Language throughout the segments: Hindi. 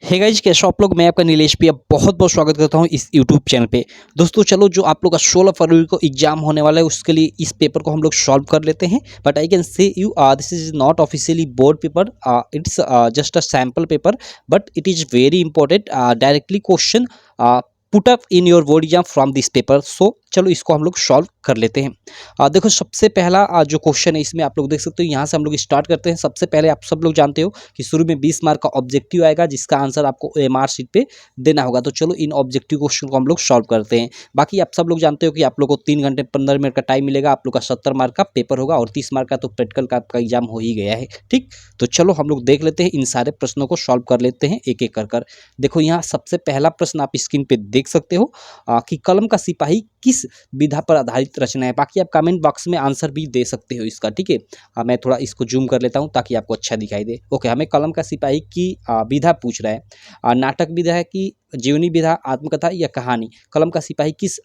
हे गाइस, कैसे हो आप लोग। मैं आपका नीलेश भैया बहुत बहुत स्वागत करता हूं इस यूट्यूब चैनल पे। दोस्तों चलो, जो आप लोग का 16 फरवरी को एग्जाम होने वाला है उसके लिए इस पेपर को हम लोग सॉल्व कर लेते हैं। But I can say you this is not officially board paper, it's just a sample paper, but it is very important. Directly question put up in your board exam from this paper. So चलो इसको हम लोग सॉल्व कर लेते हैं। देखो, सबसे पहला जो क्वेश्चन है इसमें आप लोग देख सकते हो, यहाँ से हम लोग स्टार्ट करते हैं। सबसे पहले आप सब लोग जानते हो कि शुरू में 20 मार्क का ऑब्जेक्टिव आएगा जिसका आंसर आपको एमआर शीट पे देना होगा। तो चलो इन ऑब्जेक्टिव क्वेश्चन को हम लोग सॉल्व करते हैं। बाकी आप सब लोग जानते हो कि आप लोग को 3 घंटे 15 मिनट का टाइम मिलेगा। आप लोग का 70 मार्क का पेपर होगा और 30 मार्क का तो प्रैक्टिकल का आपका एग्जाम हो ही गया है। ठीक, तो चलो हम लोग देख लेते हैं, इन सारे प्रश्नों को सॉल्व कर लेते हैं एक एक कर। देखो, यहाँ सबसे पहला प्रश्न आप स्क्रीन पे देख सकते हो कि कलम का सिपाही किस विधा पर आधारित रचना है। बाकी आप कमेंट बॉक्स में आंसर भी दे सकते हो इसका। ठीक है, मैं थोड़ा इसको जूम कर लेता हूँ ताकि आपको अच्छा दिखाई दे। ओके, हमें कलम का सिपाही की विधा पूछ रहा है। नाटक विधा है कि जीवनी विधा, आत्मकथा या कहानी। कलम का सिपाही किस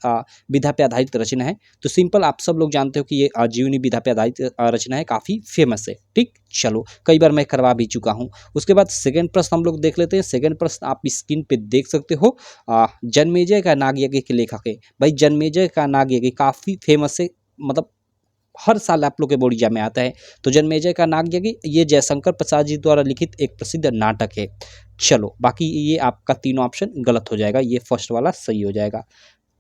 विधा पे आधारित रचना है। तो सिंपल, आप सब लोग जानते हो कि ये जीवनी विधा पे आधारित रचना है, काफ़ी फेमस है। ठीक, चलो कई बार मैं करवा भी चुका हूँ। उसके बाद सेकंड प्रश्न हम लोग देख लेते हैं। सेकंड प्रश्न आप स्क्रीन पे देख सकते हो। जन्मेजय का नागयज्ञ के लेखक है। भाई, जन्मेजय का नागयज्ञ काफ़ी फेमस है, मतलब हर साल आप लोग के बोर्ड एग्जाम में आता है। तो जन्मेजय का नागयज्ञ ये जयशंकर प्रसाद जी द्वारा लिखित एक प्रसिद्ध नाटक है। चलो, बाकी ये आपका तीनों ऑप्शन गलत हो जाएगा, ये फर्स्ट वाला सही हो जाएगा।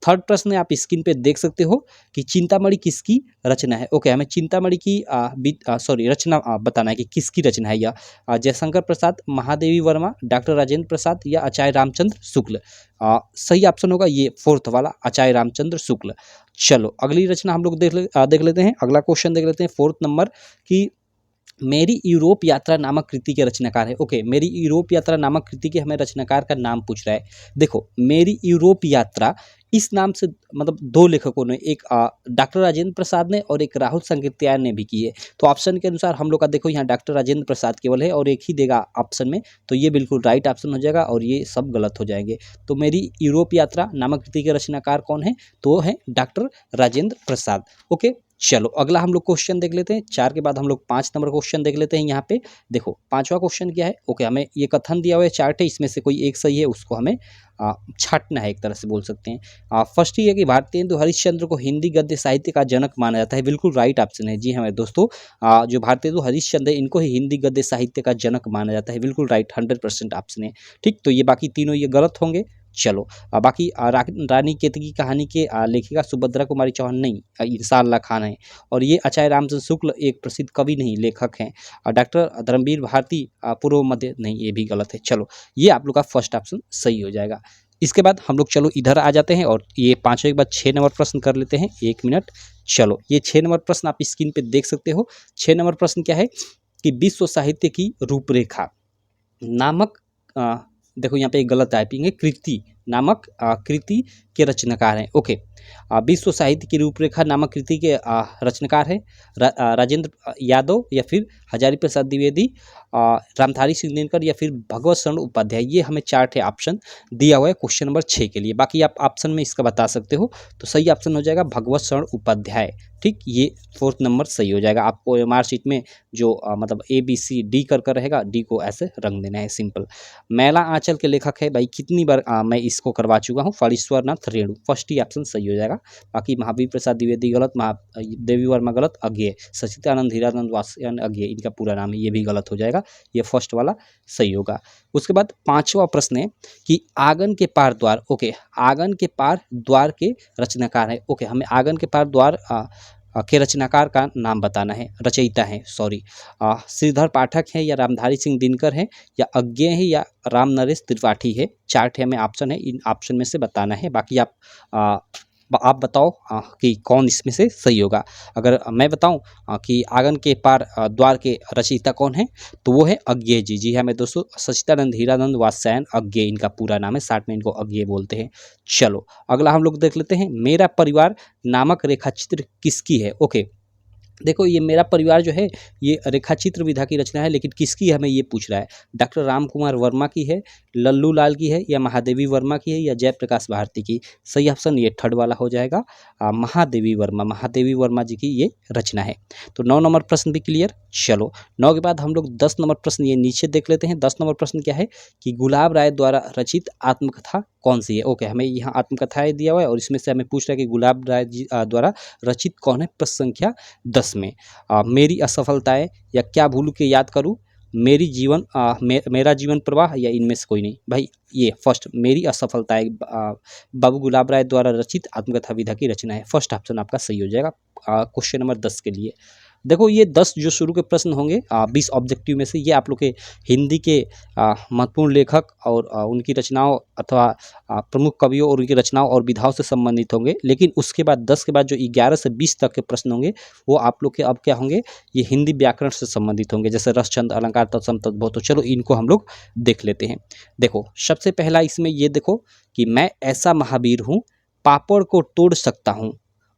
थर्ड प्रश्न आप स्क्रीन पे देख सकते हो कि चिंतामणि किसकी रचना है। ओके, हमें चिंतामणि की रचना बताना है कि किसकी रचना है। यह जयशंकर प्रसाद, महादेवी वर्मा, डॉक्टर राजेंद्र प्रसाद या आचार्य रामचंद्र शुक्ल। सही ऑप्शन होगा ये फोर्थ वाला, आचार्य रामचंद्र शुक्ल। चलो अगली रचना हम लोग देख लेते हैं। अगला क्वेश्चन देख लेते हैं, फोर्थ नंबर की मेरी यूरोप यात्रा नामक कृति के रचनाकार है। ओके, मेरी यूरोप यात्रा नामक कृति के हमें रचनाकार का नाम पूछ रहा है। देखो, मेरी यूरोप यात्रा इस नाम से मतलब दो लेखकों ने, एक डॉक्टर राजेंद्र प्रसाद ने और एक राहुल संकृत्यायन ने भी की है। तो ऑप्शन के अनुसार हम लोग का देखो, यहाँ डॉक्टर राजेंद्र प्रसाद केवल है और एक ही देगा ऑप्शन में, तो ये बिल्कुल राइट ऑप्शन हो जाएगा और ये सब गलत हो जाएंगे। तो मेरी यूरोप यात्रा नामक कृति के रचनाकार कौन है, तो वो है डॉक्टर राजेंद्र प्रसाद। ओके, चलो अगला हम लोग क्वेश्चन देख लेते हैं। 4 के बाद हम लोग 5 नंबर क्वेश्चन देख लेते हैं। यहाँ पे देखो, पांचवा क्वेश्चन क्या है। ओके, हमें ये कथन दिया हुआ है, चार्ट है, इसमें से कोई एक सही है, उसको हमें छांटना है, एक तरह से बोल सकते हैं। फर्स्ट ये है कि भारतेंदु हरिश्चंद्र को हिंदी गद्य साहित्य का जनक माना जाता है। बिल्कुल राइट ऑप्शन है। जी हाँ मेरे दोस्तों, जो भारतेंदु हरिश्चंद्र है इनको ही हिंदी गद्य साहित्य का जनक माना जाता है। बिल्कुल राइट, 100% ऑप्शन है। ठीक, तो ये बाकी तीनों ये गलत होंगे। चलो बाकी रानी केतकी कहानी के लेखिका सुभद्रा कुमारी चौहान नहीं, इंसान अल्लाह खान है। और ये आचार्य रामचंद्र शुक्ल एक प्रसिद्ध कवि नहीं, लेखक हैं। डॉक्टर धर्मवीर भारती पूर्व मध्य नहीं, ये भी गलत है। चलो, ये आप लोग का फर्स्ट ऑप्शन सही हो जाएगा। इसके बाद हम लोग चलो इधर आ जाते हैं और ये पाँचवें के बाद 6 नंबर प्रश्न कर लेते हैं। 1 मिनट। चलो, ये 6 नंबर प्रश्न आप स्क्रीन पे देख सकते हो। 6 नंबर प्रश्न क्या है कि विश्व साहित्य की रूपरेखा नामक देखो यहाँ पे एक गलत टाइपिंग है, कृति नामक कृति के रचनाकार हैं। ओके, विश्व साहित्य की रूपरेखा नामक कृति के रचनाकार है राजेंद्र यादव या फिर हजारी प्रसाद द्विवेदी, रामधारी सिंह दिनकर या फिर भगवत शरण उपाध्याय। ये हमें चार्ट है, ऑप्शन दिया हुआ है क्वेश्चन नंबर 6 के लिए। बाकी आप ऑप्शन में इसका बता सकते हो, तो सही ऑप्शन हो जाएगा भगवत शरण उपाध्याय। ठीक, ये फोर्थ नंबर सही हो जाएगा। आपको एमआर शीट में जो मतलब ABCD कर रहेगा, डी को ऐसे रंग देना है, सिंपल। मैला आंचल के लेखक है। भाई कितनी बार मैं इसको करवा चुका हूँ, फणीश्वर नाथ रेणु। फर्स्ट ही ऑप्शन सही हो जाएगा। बाकी महावीर प्रसाद द्विवेदी गलत, देवी वर्मा गलत, अज्ञेय सचिदानंद हीरानंद वासयान अज्ञेय इनका पूरा नाम है, ये भी गलत हो जाएगा। ये फर्स्ट वाला सही होगा। उसके बाद 5वां प्रश्न है कि आंगन के पार द्वार। ओके, आंगन के पार द्वार के रचनाकार है। ओके, हमें आंगन के पार द्वार के रचनाकार का नाम बताना है, रचयिता है सॉरी। श्रीधर पाठक है या रामधारी सिंह दिनकर है या अज्ञेय है या राम नरेश त्रिपाठी है। चार्ट है, हमें ऑप्शन है, इन ऑप्शन में से बताना है। बाकी आप बताओ कि कौन इसमें से सही होगा। अगर मैं बताऊं कि आंगन के पार द्वार के रचयिता कौन है, तो वो है अज्ञेय जी। जी हाँ मेरे दोस्तों, सचिदानंद हीरानंद वात्स्यायन अज्ञेय इनका पूरा नाम है, शार्ट में इनको अज्ञेय बोलते हैं। चलो अगला हम लोग देख लेते हैं, मेरा परिवार नामक रेखाचित्र किसकी है। ओके, देखो ये मेरा परिवार जो है ये रेखाचित्र विधा की रचना है, लेकिन किसकी है हमें ये पूछ रहा है। डॉक्टर राम कुमार वर्मा की है, लल्लू लाल की है, या महादेवी वर्मा की है, या जयप्रकाश भारती की। सही ऑप्शन ये थर्ड वाला हो जाएगा, महादेवी वर्मा जी की ये रचना है। तो 9 नंबर प्रश्न भी क्लियर। चलो 9 के बाद हम लोग 10 नंबर प्रश्न ये नीचे देख लेते हैं। 10 नंबर प्रश्न क्या है कि गुलाब राय द्वारा रचित आत्मकथा कौन सी है। ओके, हमें यहाँ आत्मकथाएं दिया हुआ है और इसमें से हमें पूछ रहा है कि गुलाब राय जी द्वारा रचित कौन है। प्रश्न संख्या 10 में मेरी असफलताएं, या क्या भूल के याद करूं, मेरा जीवन प्रवाह, या इनमें से कोई नहीं। भाई ये फर्स्ट मेरी असफलताएं बाबू गुलाब राय द्वारा रचित आत्मकथा विधा की रचना है। फर्स्ट ऑप्शन आपका सही हो जाएगा क्वेश्चन नंबर 10 के लिए। देखो ये 10 जो शुरू के प्रश्न होंगे 20 ऑब्जेक्टिव में से, ये आप लोग के हिंदी के महत्वपूर्ण लेखक और उनकी रचनाओं अथवा प्रमुख कवियों और उनकी रचनाओं और विधाओं से संबंधित होंगे। लेकिन उसके बाद 10 के बाद जो 11 से 20 तक के प्रश्न होंगे वो आप लोग के अब क्या होंगे, ये हिंदी व्याकरण से संबंधित होंगे, जैसे रस छंद अलंकार तत्सम तद्भव। तो चलो इनको हम लोग देख लेते हैं। देखो सबसे पहला इसमें ये देखो कि मैं ऐसा महावीर हूँ, पापड़ को तोड़ सकता हूँ,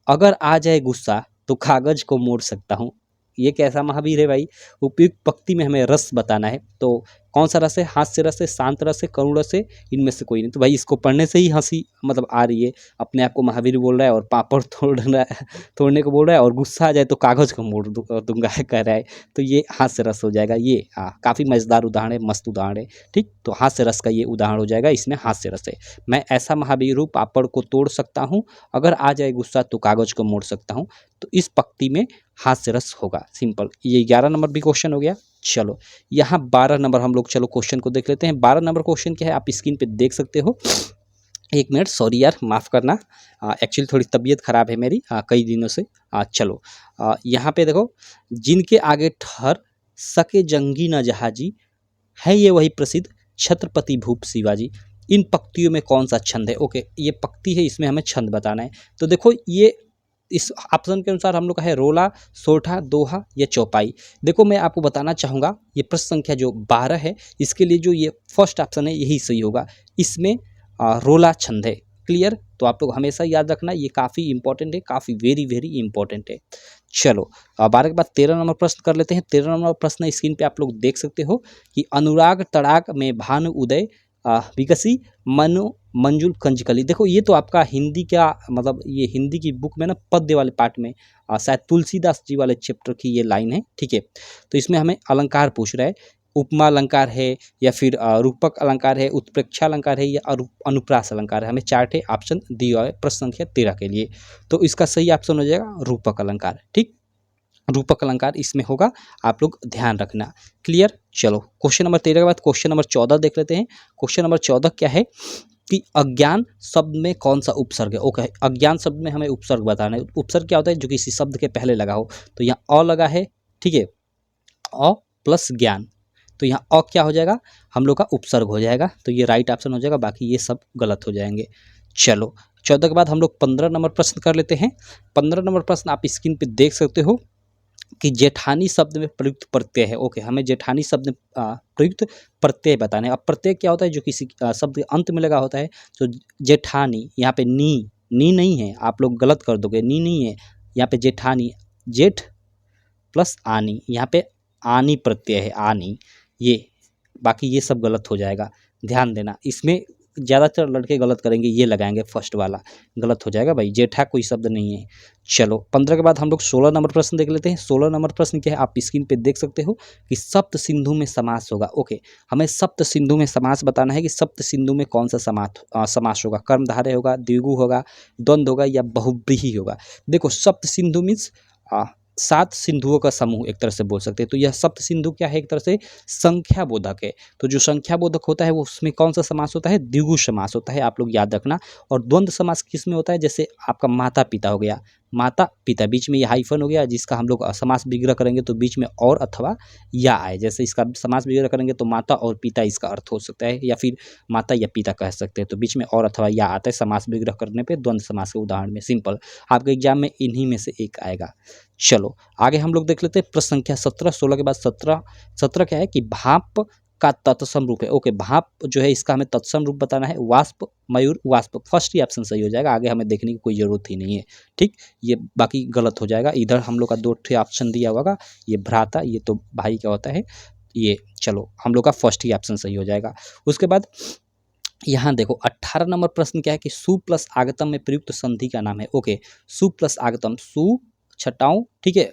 अगर आ जाए गुस्सा तो कागज को मोड़ सकता हूँ। ये कैसा महावीर है भाई। उपयुक्त पंक्ति में हमें रस बताना है, तो कौन सा रस है, हास्य रस है, शांत रस है, करुण रस है, इनमें से कोई नहीं। तो भाई इसको पढ़ने से ही हंसी मतलब आ रही है। अपने आप को महावीर बोल रहा है और पापड़ तोड़ने को बोल रहा है, और गुस्सा आ जाए तो कागज को मोड़ दूंगा कह रहा है। तो ये हास्य रस हो जाएगा। ये काफ़ी मज़ेदार उदाहरण है, मस्त उदाहरण है। ठीक, तो हास्य रस का ये उदाहरण हो जाएगा, इसमें हास्य रस है। मैं ऐसा महावीर हूँ, पापड़ को तोड़ सकता हूँ, अगर आ जाए गुस्सा तो कागज को मोड़ सकता हूँ। तो इस पंक्ति में हास्य रस होगा। सिंपल, ये 11 नंबर भी क्वेश्चन हो गया। चलो यहाँ 12 नंबर हम लोग चलो क्वेश्चन को देख लेते हैं। 12 नंबर क्वेश्चन क्या है आप स्क्रीन पे देख सकते हो। एक मिनट, सॉरी यार, माफ़ करना, एक्चुअली थोड़ी तबीयत ख़राब है मेरी कई दिनों से। चलो यहाँ पे देखो, जिनके आगे ठहर सके जंगी न जहाजी, है ये वही प्रसिद्ध छत्रपति भूप शिवाजी। इन पंक्तियों में कौन सा छंद है। ओके, ये पंक्ति है, इसमें हमें छंद बताना है। तो देखो ये इस ऑप्शन के अनुसार हम लोग का है रोला, सोठा, दोहा या चौपाई। देखो मैं आपको बताना चाहूँगा, ये प्रश्न संख्या जो 12 है इसके लिए जो ये फर्स्ट ऑप्शन है यही सही होगा। इसमें रोला छंद है। क्लियर, तो आप लोग हमेशा याद रखना, ये काफ़ी इंपॉर्टेंट है, काफ़ी वेरी वेरी इंपॉर्टेंट है। चलो 12 के बाद 13 नंबर प्रश्न कर लेते हैं। 13 नंबर प्रश्न स्क्रीन पे आप लोग देख सकते हो कि अनुराग तड़ाक में भानु उदय विकसी मनो मंजुल कंजकली। देखो ये तो आपका हिंदी का मतलब ये हिंदी की बुक में ना पद्य वाले पार्ट में शायद तुलसीदास जी वाले चैप्टर की ये लाइन है। ठीक है, तो इसमें हमें अलंकार पूछ रहा है, उपमा अलंकार है या फिर रूपक अलंकार है, उत्प्रेक्षा अलंकार है या अनुप्रास अलंकार है। हमें 4 ऑप्शन दिया है प्रश्न संख्या 13 के लिए। तो इसका सही ऑप्शन हो जाएगा रूपक अलंकार। ठीक, रूपक अलंकार इसमें होगा, आप लोग ध्यान रखना। क्लियर, चलो क्वेश्चन नंबर 13 के बाद क्वेश्चन नंबर 14 देख लेते हैं। क्वेश्चन नंबर 14 क्या है कि अज्ञान शब्द में कौन सा उपसर्ग है। ओके, अज्ञान शब्द में हमें उपसर्ग बताना है। उपसर्ग क्या होता है, जो किसी शब्द के पहले लगा हो। तो यहाँ अ लगा है, ठीक है, अ प्लस ज्ञान, तो यहाँ अ क्या हो जाएगा, हम लोग का उपसर्ग हो जाएगा। तो ये राइट ऑप्शन हो जाएगा, बाकी ये सब गलत हो जाएंगे। चलो 14 के बाद हम लोग 15 नंबर प्रश्न कर लेते हैं। 15 नंबर प्रश्न आप स्क्रीन पे देख सकते हो कि जेठानी शब्द में प्रयुक्त प्रत्यय है। ओके, हमें जेठानी शब्द में प्रयुक्त प्रत्यय बताने। अब प्रत्यय क्या होता है, जो किसी शब्द के अंत में लगा होता है। तो जेठानी, यहाँ पे नी नहीं है, आप लोग गलत कर दोगे, नी नहीं है यहाँ पे। जेठानी, जेठ प्लस आनी, यहाँ पे आनी प्रत्यय है, आनी, ये बाकी ये सब गलत हो जाएगा। ध्यान देना, इसमें ज़्यादातर लड़के गलत करेंगे, ये लगाएंगे फर्स्ट वाला, गलत हो जाएगा भाई। जेठा कोई शब्द नहीं है। चलो 15 के बाद हम लोग 16 नंबर प्रश्न देख लेते हैं। 16 नंबर प्रश्न क्या है आप स्क्रीन पे देख सकते हो कि सप्त सिंधु में समास होगा। ओके, हमें सप्त सिंधु में समास बताना है कि सप्त सिंधु में कौन सा समास होगा। कर्मधारय होगा, द्विगु होगा, द्वंद्व होगा या बहुव्रीहि होगा। देखो सप्त सिंधु मीन्स 7 सिंधुओं का समूह एक तरह से बोल सकते हैं। तो यह सप्त सिंधु क्या है, एक तरह से संख्या बोधक है। तो जो संख्या बोधक होता है वो उसमें कौन सा समास होता है, द्विगु समास होता है, आप लोग याद रखना। और द्वंद्व समास किस में होता है, जैसे आपका माता पिता हो गया, माता पिता, बीच में ये हाइफन हो गया, जिसका हम लोग समास विग्रह करेंगे तो बीच में और अथवा या आए। जैसे इसका समास विग्रह करेंगे तो माता और पिता इसका अर्थ हो सकता है, या फिर माता या पिता कह सकते हैं। तो बीच में और अथवा या आता है समास विग्रह करने पे द्वंद्व समास के उदाहरण में। सिंपल, आपके एग्जाम में इन्हीं में से एक आएगा। चलो आगे हम लोग देख लेते हैं प्रश्न संख्या 17। 16 के बाद 17 क्या है कि भाप का तत्सम रूप है। ओके, भाप जो है इसका हमें तत्सम रूप बताना है। वाष्प, मयूर, वाष्प, फर्स्ट ही ऑप्शन सही हो जाएगा, आगे हमें देखने की कोई ज़रूरत ही नहीं है। ठीक, ये बाकी गलत हो जाएगा। इधर हम लोग का 2 ऑप्शन दिया होगा, ये भ्राता, ये तो भाई क्या होता है ये। चलो हम लोग का फर्स्ट ही ऑप्शन सही हो जाएगा। उसके बाद यहाँ देखो 18 नंबर प्रश्न क्या है कि सु प्लस आगतम में प्रयुक्त संधि का नाम है। ओके, सु प्लस आगतम, सु छटाऊं, ठीक है,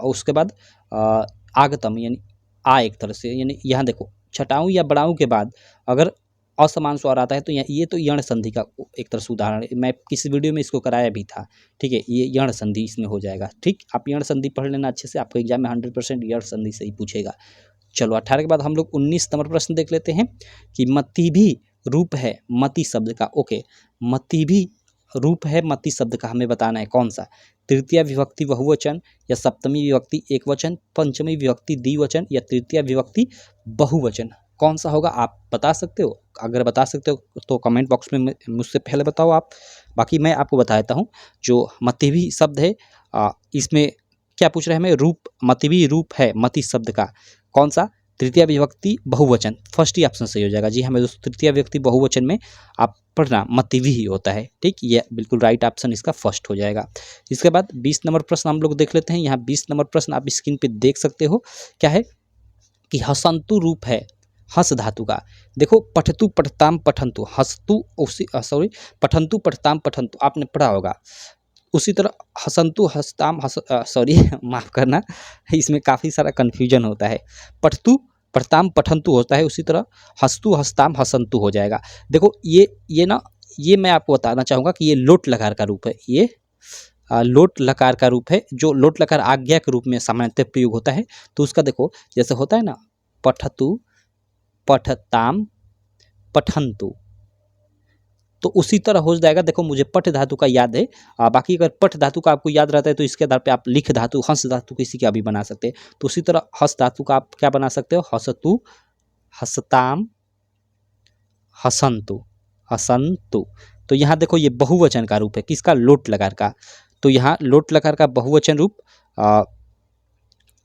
उसके बाद आगतम यानी आ, एक तरह से, यानी यहाँ देखो छटाऊं या बड़ाऊं के बाद अगर असमान स्वर आता है तो ये तो यण संधि का एक तरह से उदाहरण है। मैं किसी वीडियो में इसको कराया भी था। ठीक है, ये यण संधि इसमें हो जाएगा। ठीक, आप यण संधि पढ़ लेना अच्छे से, आपको एग्जाम में 100% यण संधि से ही पूछेगा। चलो 18 के बाद हम लोग 19 नंबर प्रश्न देख लेते हैं कि मति भी रूप है मति शब्द का। ओके, मति भी रूप है मति शब्द का, हमें बताना है कौन सा। तृतीय विभक्ति बहुवचन या सप्तमी विभक्ति एकवचन, पंचमी विभक्ति द्विवचन या तृतीय विभक्ति बहुवचन, कौन सा होगा आप बता सकते हो? अगर बता सकते हो तो कमेंट बॉक्स में मुझसे पहले बताओ आप। बाकी मैं आपको बता देता हूँ, जो मति भी शब्द है इसमें क्या पूछ रहे हैं हमें, रूप, मति भी रूप है मति शब्द का, कौन सा? तृतीय विभक्ति बहुवचन, फर्स्ट ही ऑप्शन सही हो जाएगा। जी हमें दोस्तों तृतीय विभक्ति बहुवचन में आप पढ़ना मतिवि ही होता है। ठीक, ये बिल्कुल राइट ऑप्शन इसका फर्स्ट हो जाएगा। इसके बाद 20 नंबर प्रश्न हम लोग देख लेते हैं। यहाँ 20 नंबर प्रश्न आप स्क्रीन पे देख सकते हो, क्या है कि हसंतु रूप है हस धातु का। देखो पठतु पठताम पठंतु, हसतु उसी पठंतु पठताम पठंतु आपने पढ़ा होगा। उसी तरह हसंतु हसताम माफ़ करना, इसमें काफ़ी सारा कन्फ्यूजन होता है। पठतु पठताम पठंतु होता है, उसी तरह हस्तु हसताम हसंतु हो जाएगा। देखो ये मैं आपको बताना चाहूँगा कि ये लोट लकार का रूप है। ये लोट लकार का रूप है, जो लोट लकार आज्ञा के रूप में सामान्यतः प्रयोग होता है। तो उसका देखो जैसे होता है ना, पठतु पठताम पठंतु, तो उसी तरह हो जाएगा। देखो मुझे पठ धातु का याद है, बाकी अगर पठ धातु का आपको याद रहता है तो इसके आधार पे आप लिख धातु, हंस धातु किसी का भी बना सकते हैं। तो उसी तरह हस धातु का आप क्या बना सकते हो, हसतु हसताम हसंतु हसंतु। तो यहाँ देखो ये बहुवचन का रूप है, किसका? लोट लकार का। तो यहाँ लोट लकार का बहुवचन रूप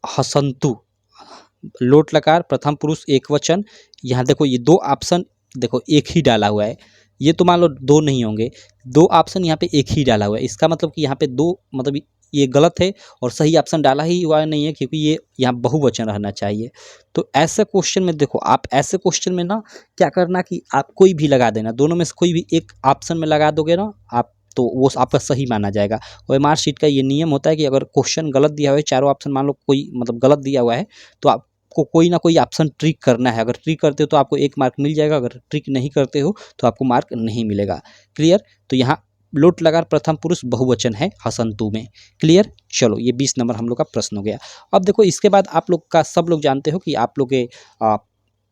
हसंतु, लोट लकार प्रथम पुरुष एक वचन। यहाँ देखो ये 2 ऑप्शन देखो एक ही डाला हुआ है, ये तो मान लो 2 नहीं होंगे, 2 ऑप्शन यहाँ पे एक ही डाला हुआ है। इसका मतलब कि यहाँ पे 2 मतलब ये गलत है और सही ऑप्शन डाला ही हुआ नहीं है, क्योंकि ये यहाँ बहुवचन रहना चाहिए। तो ऐसे क्वेश्चन में देखो, आप ऐसे क्वेश्चन में ना क्या करना कि आप कोई भी लगा देना, दोनों में से कोई भी एक ऑप्शन में लगा दोगे ना आप, तो वो आपका सही माना जाएगा। और मार्कशीट का ये नियम होता है कि अगर क्वेश्चन गलत दिया हुआ है, चारों ऑप्शन मान लो कोई मतलब गलत दिया हुआ है, तो आपको कोई ना कोई ऑप्शन ट्रिक करना है। अगर ट्रिक करते हो तो आपको 1 मार्क मिल जाएगा, अगर ट्रिक नहीं करते हो तो आपको मार्क नहीं मिलेगा। क्लियर? तो यहाँ लोट लकार प्रथम पुरुष बहुवचन है हसंतु में। क्लियर? चलो ये 20 नंबर हम लोग का प्रश्न हो गया। अब देखो इसके बाद आप लोग का सब लोग जानते हो कि आप लोग के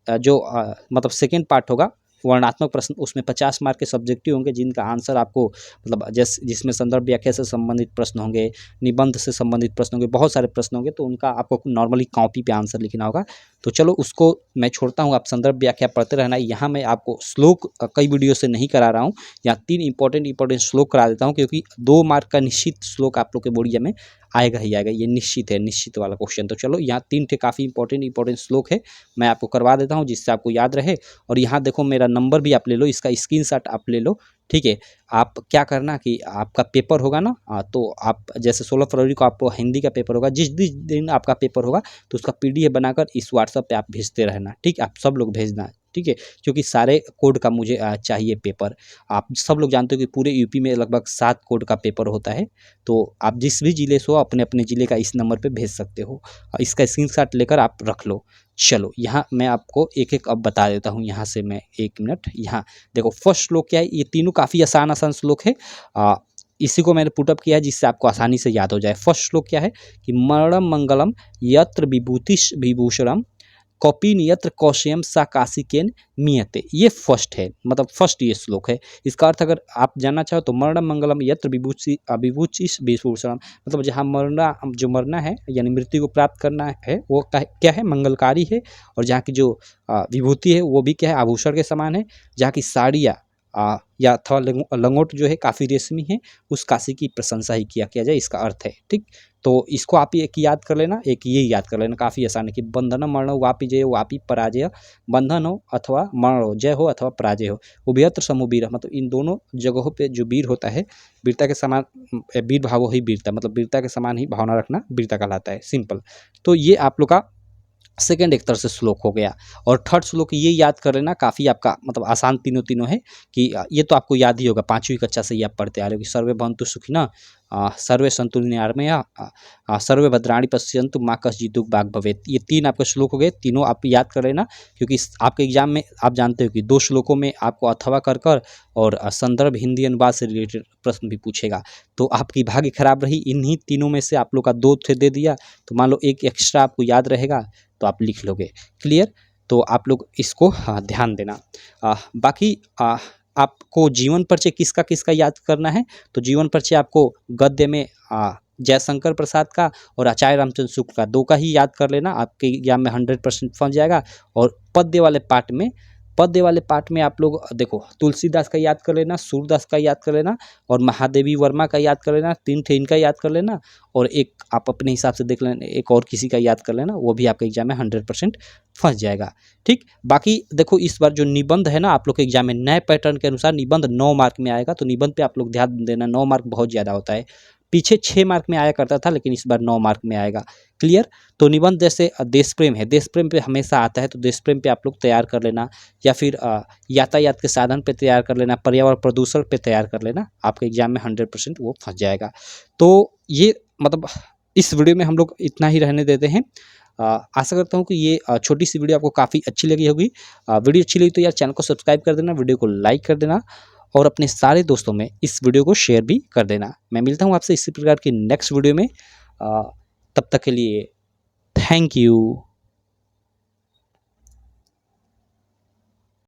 मतलब सेकेंड पार्ट होगा वर्णात्मक प्रश्न, उसमें 50 मार्क के सब्जेक्टिव होंगे, जिनका आंसर आपको मतलब जिसमें संदर्भ व्याख्या से संबंधित प्रश्न होंगे, निबंध से संबंधित प्रश्न होंगे, बहुत सारे प्रश्न होंगे, तो उनका आपको नॉर्मली कॉपी पे आंसर लिखना होगा। तो चलो उसको मैं छोड़ता हूँ, आप संदर्भ व्याख्या पढ़ते रहना। यहाँ मैं आपको श्लोक कई वीडियो से नहीं करा रहा हूँ, यहाँ 3 इंपॉर्टेंट श्लोक करा देता हूँ, क्योंकि 2 मार्क का निश्चित श्लोक आप लोग के बोर्ड में आएगा ही आएगा, ये निश्चित है, निश्चित वाला क्वेश्चन। तो चलो यहाँ 3 थे काफ़ी इंपॉर्टेंट श्लोक है, मैं आपको करवा देता हूँ जिससे आपको याद रहे। और यहाँ देखो मेरा नंबर भी आप ले लो, इसका स्क्रीनशॉट आप ले लो। ठीक है, आप क्या करना कि आपका पेपर होगा ना, तो आप जैसे 16 फरवरी को आपको हिंदी का पेपर होगा, जिस दिन आपका पेपर होगा तो उसका PDF बनाकर इस व्हाट्सएप पे आप भेजते रहना। ठीक, आप सब लोग भेजना। ठीक है, क्योंकि सारे कोड का मुझे चाहिए पेपर। आप सब लोग जानते हो कि पूरे यूपी में लगभग 7 कोड का पेपर होता है, तो आप जिस भी ज़िले से हो अपने अपने ज़िले का इस नंबर पे भेज सकते हो। इसका स्क्रीनशॉट लेकर आप रख लो। चलो यहाँ मैं आपको एक एक अब बता देता हूँ, यहाँ से मैं 1 मिनट। यहाँ देखो फर्स्ट श्लोक क्या है, ये तीनों काफ़ी आसान श्लोक है, इसी को मैंने पुटअप किया है जिससे आपको आसानी से याद हो जाए। फर्स्ट श्लोक क्या है कि मरणम मंगलम यत्र विभूतिश विभूषणम कौपी नियत्र कौशयम सा काशिकेन मियते, ये फर्स्ट है, मतलब फर्स्ट ये श्लोक है। इसका अर्थ अगर आप जानना चाहो तो मरणम मंगलम यत्र विभूतिश विभूषणम, मतलब जहाँ मरना है यानी मृत्यु को प्राप्त करना है वो क्या है, मंगलकारी है। और जहाँ की जो विभूति है वो भी क्या है, आभूषण के समान है। जहाँ की साड़ियाँ या अथवा लंगोट जो है काफ़ी रेशमी है, उस काशी की प्रशंसा ही किया जाए, इसका अर्थ है। ठीक, तो इसको आप एक याद कर लेना, एक ये याद कर लेना, काफ़ी आसान है कि बंधन मरणो वापि जय वापि पराजय, बंधन हो अथवा मरण हो, जय हो अथवा पराजय हो, उभयत्र समो वीर, मतलब इन दोनों जगहों पे जो वीर होता है, वीरता के समान वीर भावो ही वीरता, मतलब वीरता के समान ही भावना रखना वीरता कहलाता है, सिंपल। तो ये आप लोग का सेकेंड एक तरह से श्लोक हो गया। और थर्ड श्लोक ये याद कर लेना, काफ़ी आपका मतलब आसान तीनों है कि ये तो आपको याद ही होगा, 5वीं कक्षा से ही आप पढ़ते आ रहे हो कि सर्वे भवन्तु सुखिनः, सर्वे सन्तु निरामया, सर्वे भद्राणि पश्यन्तु मा कश्चित् दुःख भाग् भवेत्। ये 3 आपके श्लोक हो गए, तीनों आप याद कर लेना, क्योंकि आपके एग्जाम में आप जानते हो कि 2 श्लोकों में आपको अथवा कर और संदर्भ हिंदी अनुवाद से रिलेटेड प्रश्न भी पूछेगा। तो आपकी भाग्य खराब रही, इन्हीं तीनों में से आप लोग का 2 थे दे दिया, तो मान लो एक एक्स्ट्रा आपको याद रहेगा तो आप लिख लोगे। क्लियर? तो आप लोग इसको ध्यान देना। बाकी आपको जीवन परिचय किसका किसका याद करना है, तो जीवन परिचय आपको गद्य में जयशंकर प्रसाद का और आचार्य रामचंद्र शुक्ल का 2 का ही याद कर लेना, आपके एग्जाम में 100% फंस जाएगा। और पद्य वाले पार्ट में आप लोग देखो, तुलसीदास का याद कर लेना, सूरदास का याद कर लेना और महादेवी वर्मा का याद कर लेना, 3 थे इनका याद कर लेना, और एक आप अपने हिसाब से देख लेना, एक और किसी का याद कर लेना, वो भी आपके एग्जाम में 100% फंस जाएगा। ठीक, बाकी देखो इस बार जो निबंध है ना, आप लोग के एग्जाम में नए पैटर्न के अनुसार निबंध 9 मार्क में आएगा, तो निबंध पे आप लोग ध्यान देना, 9 मार्क बहुत ज़्यादा होता है। पीछे 6 मार्क में आया करता था, लेकिन इस बार 9 मार्क में आएगा। क्लियर? तो निबंध जैसे देश प्रेम है, देश प्रेम पे हमेशा आता है, तो देश प्रेम पे आप लोग तैयार कर लेना, या फिर यातायात के साधन पे तैयार कर लेना, पर्यावरण प्रदूषण पे तैयार कर लेना, आपके एग्जाम में 100% वो फंस जाएगा। तो ये मतलब इस वीडियो में हम लोग इतना ही रहने देते हैं। आशा करता हूँ कि ये छोटी सी वीडियो आपको काफ़ी अच्छी लगी होगी। वीडियो अच्छी लगी तो यार चैनल को सब्सक्राइब कर देना, वीडियो को लाइक कर देना और अपने सारे दोस्तों में इस वीडियो को शेयर भी कर देना। मैं मिलता हूँ आपसे इसी प्रकार की नेक्स्ट वीडियो में। तब तक के लिए थैंक यू।